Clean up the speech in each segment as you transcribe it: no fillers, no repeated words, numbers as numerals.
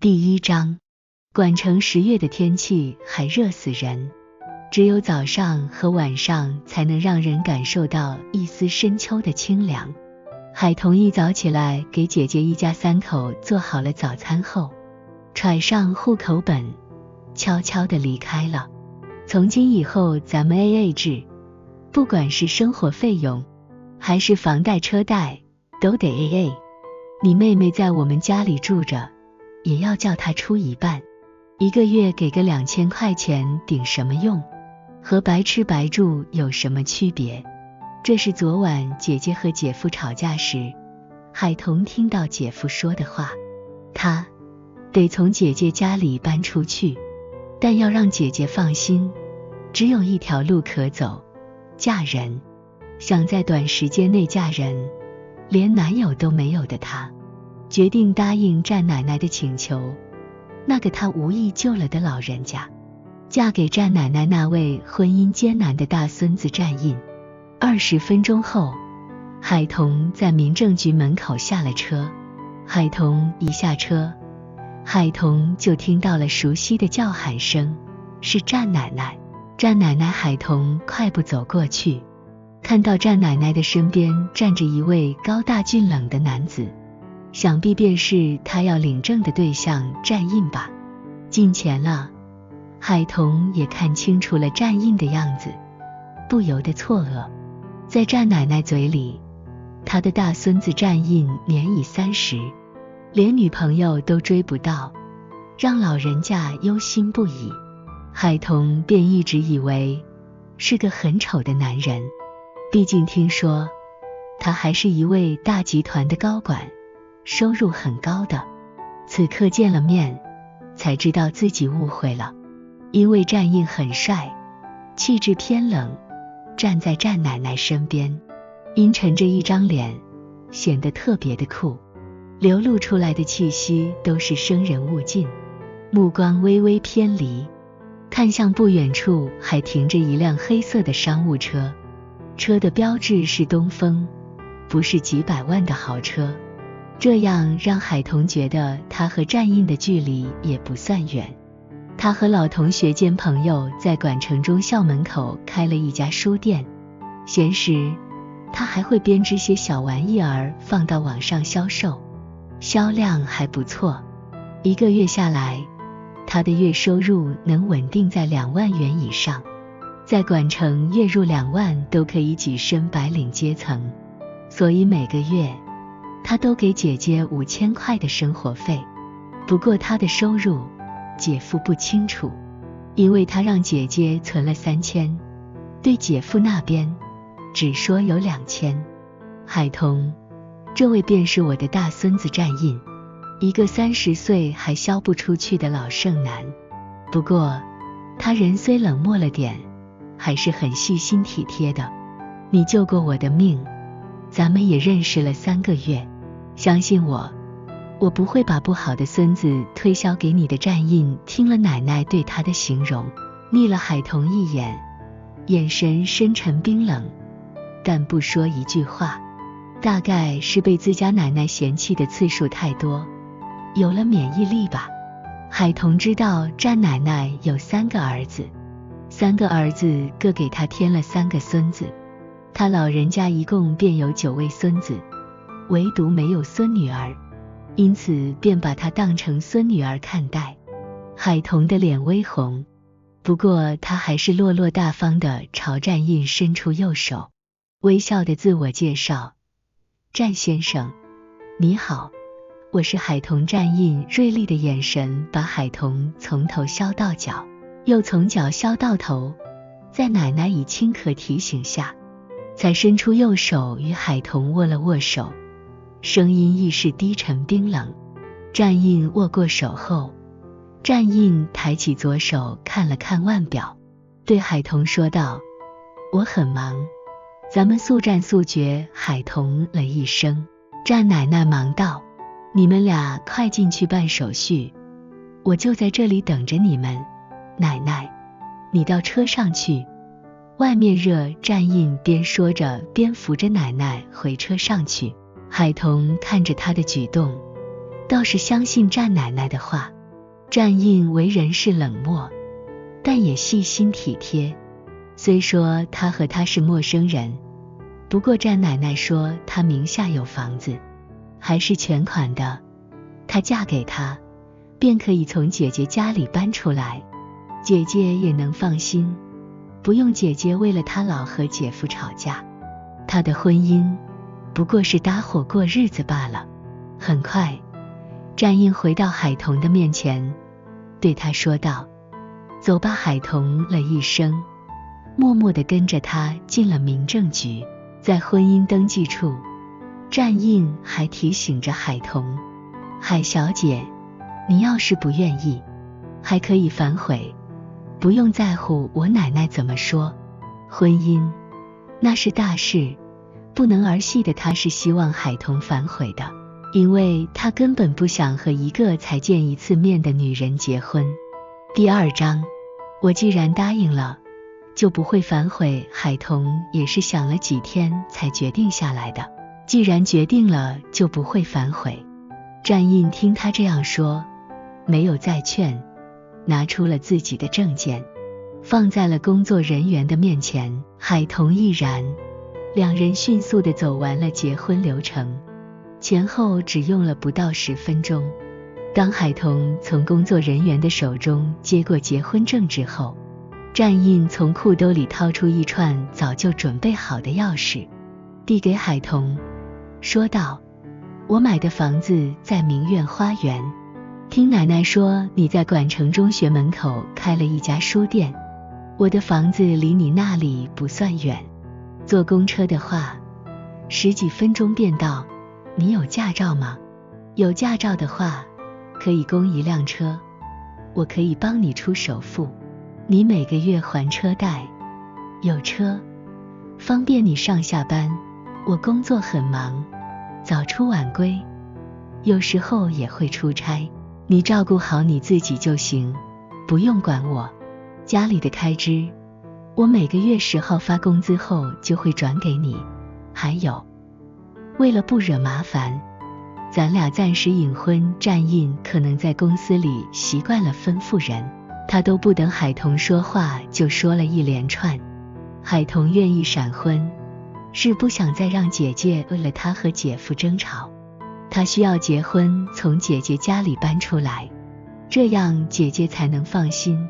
第1章，管城10月的天气还热死人，只有早上和晚上才能让人感受到一丝深秋的清凉。海童一早起来给姐姐一家3口做好了早餐后，揣上户口本，悄悄地离开了。从今以后咱们 AA 制，不管是生活费用还是房贷车贷都得 AA。 你妹妹在我们家里住着，也要叫她出一半，1个月给个2000块钱顶什么用？和白吃白住有什么区别？这是昨晚姐姐和姐夫吵架时，海童听到姐夫说的话。他得从姐姐家里搬出去，但要让姐姐放心，只有一条路可走，嫁人。想在短时间内嫁人，连男友都没有的她，决定答应战奶奶的请求，那个她无意救了的老人家，嫁给战奶奶那位婚姻艰难的大孙子战印。20分钟后，海童在民政局门口下了车。海童一下车，海童就听到了熟悉的叫喊声，是战奶奶。战奶奶，海童快步走过去，看到战奶奶的身边站着一位高大俊冷的男子，想必便是他要领证的对象战印吧。近前了，海童也看清楚了战印的样子，不由得错愕。在战奶奶嘴里，他的大孙子战印年已30，连女朋友都追不到，让老人家忧心不已。海童便一直以为是个很丑的男人，毕竟听说他还是一位大集团的高管，收入很高的。此刻见了面，才知道自己误会了，因为战印很帅，气质偏冷，站在战奶奶身边，阴沉着一张脸，显得特别的酷，流露出来的气息都是生人勿近。目光微微偏离，看向不远处还停着一辆黑色的商务车，车的标志是东风，不是几百万的豪车。这样让海童觉得他和战印的距离也不算远。他和老同学兼朋友在管城中校门口开了一家书店，闲时他还会编织些小玩意儿放到网上销售，销量还不错。1个月下来，他的月收入能稳定在2万元以上，在管城月入2万都可以跻身白领阶层，所以每个月他都给姐姐5000块的生活费。不过他的收入姐夫不清楚，因为他让姐姐存了3000，对姐夫那边只说有2000。海童，这位便是我的大孙子战印，一个30岁还销不出去的老剩男。不过他人虽冷漠了点，还是很细心体贴的。你救过我的命，咱们也认识了3个月，相信我不会把不好的孙子推销给你的。战印听了奶奶对他的形容，睨了海童一眼，眼神深沉冰冷，但不说一句话。大概是被自家奶奶嫌弃的次数太多，有了免疫力吧。海童知道战奶奶有3个儿子，3个儿子各给他添了3个孙子，他老人家一共便有9位孙子，唯独没有孙女儿，因此便把她当成孙女儿看待。海童的脸微红，不过他还是落落大方地朝战印伸出右手，微笑地自我介绍：战先生，你好，我是海童。战印锐利的眼神把海童从头削到脚，又从脚削到头，在奶奶以轻可提醒下，才伸出右手与海童握了握手，声音亦是低沉冰冷。战印握过手后，战印抬起左手看了看腕表，对海童说道：我很忙，咱们速战速决。海童了一声。战奶奶忙道：你们俩快进去办手续，我就在这里等着你们。奶奶，你到车上去，外面热。战印边说着边扶着奶奶回车上去。海童看着他的举动，倒是相信战奶奶的话。战印为人是冷漠，但也细心体贴。虽说他和他是陌生人，不过战奶奶说他名下有房子，还是全款的，她嫁给他便可以从姐姐家里搬出来，姐姐也能放心，不用姐姐为了他老和姐夫吵架。他的婚姻不过是搭伙过日子罢了。很快，战印回到海童的面前，对他说道：走吧。海童了一声，默默地跟着他进了民政局。在婚姻登记处，战印还提醒着海童：海小姐，你要是不愿意，还可以反悔，不用在乎我奶奶怎么说。婚姻那是大事，不能儿戏的。他是希望海童反悔的，因为他根本不想和一个才见一次面的女人结婚。第2章，我既然答应了，就不会反悔。海童也是想了几天才决定下来的，既然决定了，就不会反悔。战印听他这样说，没有再劝，拿出了自己的证件，放在了工作人员的面前。海童亦然，两人迅速地走完了结婚流程，前后只用了不到10分钟。当海童从工作人员的手中接过结婚证之后，战印从裤兜里掏出一串早就准备好的钥匙，递给海童，说道：我买的房子在明苑花园，听奶奶说你在管城中学门口开了一家书店，我的房子离你那里不算远，坐公车的话10几分钟便到。你有驾照吗？有驾照的话，可以供1辆车，我可以帮你出首付，你每个月还车贷。有车，方便你上下班，我工作很忙，早出晚归，有时候也会出差，你照顾好你自己就行，不用管我。家里的开支，我每个月10号发工资后就会转给你。还有，为了不惹麻烦，咱俩暂时隐婚。战印可能在公司里习惯了吩咐人，他都不等海童说话就说了一连串。海童愿意闪婚，是不想再让姐姐为了他和姐夫争吵，他需要结婚从姐姐家里搬出来，这样姐姐才能放心，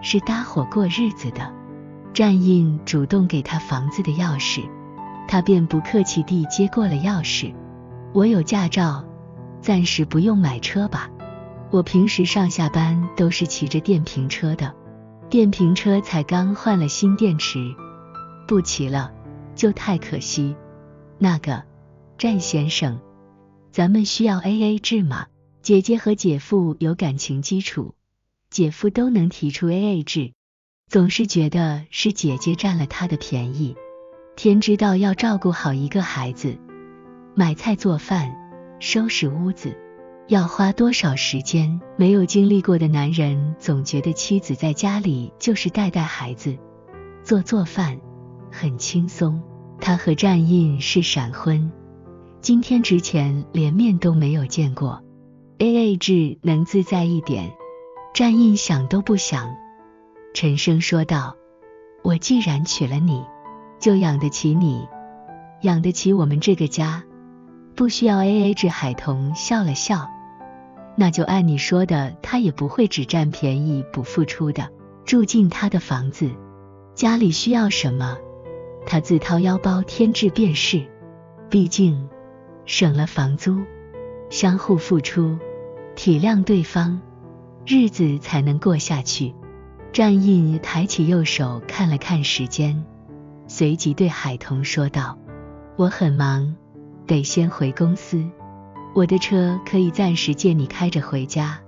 是搭伙过日子的。战印主动给他房子的钥匙，他便不客气地接过了钥匙。我有驾照，暂时不用买车吧，我平时上下班都是骑着电瓶车的，电瓶车才刚换了新电池，不骑了就太可惜。那个，战先生，咱们需要 AA 制吗？姐姐和姐夫有感情基础，姐夫都能提出 AA 制，总是觉得是姐姐占了他的便宜。天知道要照顾好一个孩子，买菜做饭，收拾屋子，要花多少时间？没有经历过的男人总觉得妻子在家里就是带孩子，做饭，很轻松。他和战印是闪婚，今天之前连面都没有见过。AA 制能自在一点，战印想都不想，沉声说道：我既然娶了你，就养得起你，养得起我们这个家，不需要 AA 制。海童笑了笑，那就按你说的，他也不会只占便宜不付出的。住进他的房子，家里需要什么，他自掏腰包添置便是，毕竟省了房租，相互付出，体谅对方，日子才能过下去。战印抬起右手看了看时间，随即对海童说道：我很忙，得先回公司，我的车可以暂时借你开着回家，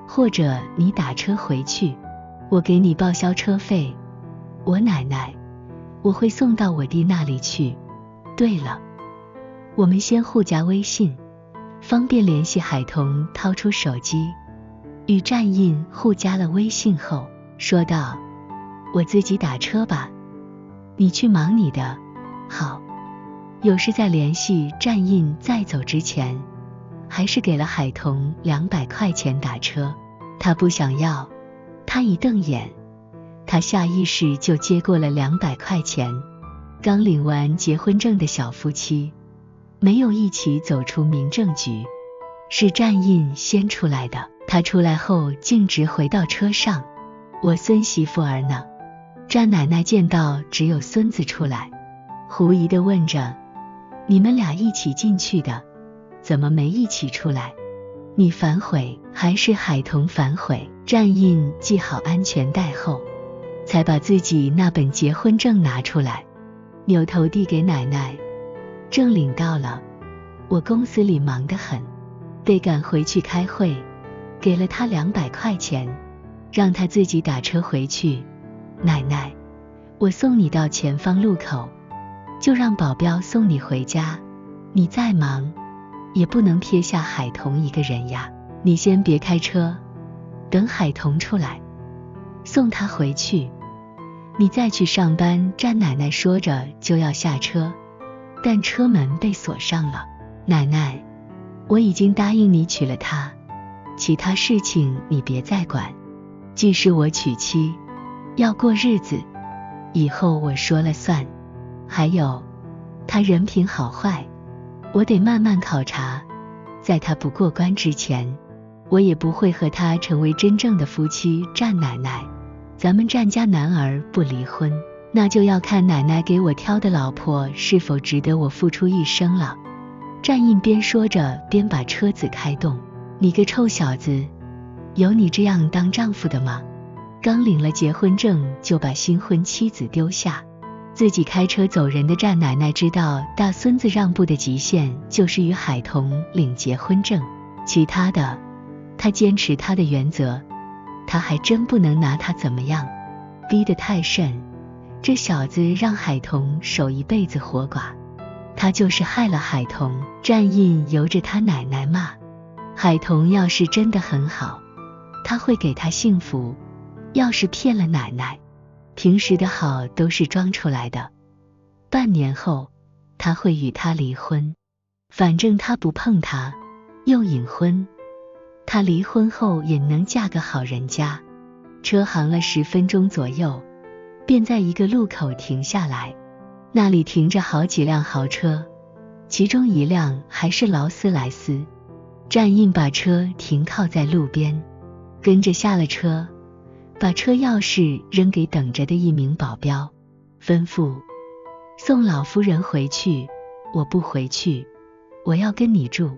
或者你打车回去，我给你报销车费。我奶奶，我会送到我弟那里去。对了，我们先互加微信，方便联系。海童掏出手机，与战印互加了微信后，说道：我自己打车吧，你去忙你的。好，有事再联系。战印在走之前，还是给了海童200块钱打车。他不想要，他一瞪眼，他下意识就接过了200块钱。刚领完结婚证的小夫妻，没有一起走出民政局，是战印先出来的。他出来后径直回到车上。我孙媳妇儿呢？战奶奶见到只有孙子出来，狐疑地问着，你们俩一起进去的，怎么没一起出来？你反悔还是海童反悔？战印系好安全带后，才把自己那本结婚证拿出来，扭头递给奶奶，证领到了，我公司里忙得很，得赶回去开会，给了他200块钱，让他自己打车回去。奶奶，我送你到前方路口，就让保镖送你回家，你再忙也不能撇下海童一个人呀。你先别开车，等海童出来送他回去，你再去上班。战奶奶说着就要下车，但车门被锁上了。奶奶，我已经答应你娶了她，其他事情你别再管，既是我娶妻，要过日子，以后我说了算。还有，他人品好坏，我得慢慢考察，在他不过关之前，我也不会和他成为真正的夫妻。战奶奶，咱们战家男儿不离婚，那就要看奶奶给我挑的老婆是否值得我付出一生了。战印边说着边把车子开动。你个臭小子，有你这样当丈夫的吗？刚领了结婚证就把新婚妻子丢下，自己开车走人的战奶奶知道大孙子让步的极限就是与海童领结婚证，其他的他坚持他的原则，他还真不能拿他怎么样，逼得太甚，这小子让海童守一辈子活寡，他就是害了海童。战印由着他奶奶骂，海童要是真的很好，他会给他幸福，要是骗了奶奶，平时的好都是装出来的，半年后他会与他离婚，反正他不碰他，又隐婚，他离婚后也能嫁个好人家。车行了10分钟左右，便在一个路口停下来，那里停着好几辆豪车，其中一辆还是劳斯莱斯。战印把车停靠在路边，跟着下了车，把车钥匙扔给等着的一名保镖，吩咐送老夫人回去。我不回去，我要跟你住，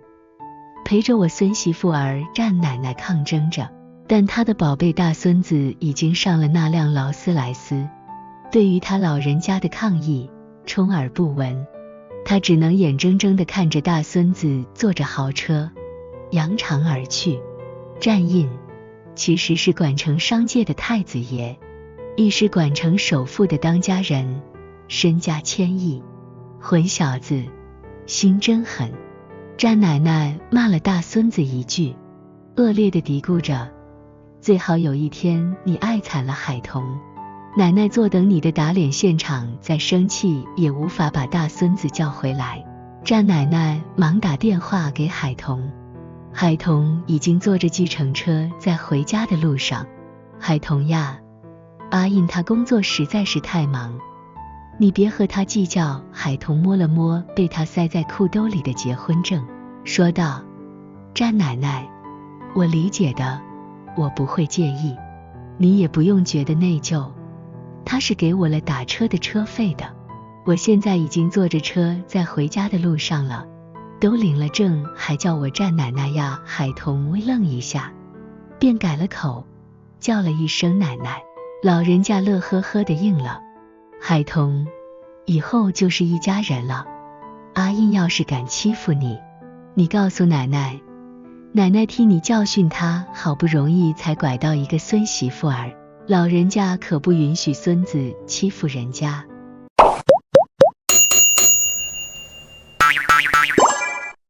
陪着我孙媳妇儿。战奶奶抗争着，但她的宝贝大孙子已经上了那辆劳斯莱斯，对于他老人家的抗议充耳不闻，他只能眼睁睁地看着大孙子坐着豪车扬长而去。战印其实是管城商界的太子爷，亦是管城首富的当家人，身家千亿，混小子心真狠。战奶奶骂了大孙子一句，恶劣地嘀咕着，最好有一天你爱惨了海童，奶奶坐等你的打脸现场，再生气也无法把大孙子叫回来。战奶奶忙打电话给海童，海童已经坐着计程车在回家的路上。海童呀，阿印他工作实在是太忙，你别和他计较。海童摸了摸被他塞在裤兜里的结婚证，说道，战奶奶，我理解的，我不会介意，你也不用觉得内疚，他是给我了打车的车费的，我现在已经坐着车在回家的路上了，都领了证还叫我战奶奶呀。海童微愣一下，便改了口，叫了一声奶奶。老人家乐呵呵地应了。海童，以后就是一家人了，阿印要是敢欺负你，你告诉奶奶，奶奶替你教训他，好不容易才拐到一个孙媳妇儿，老人家可不允许孙子欺负人家。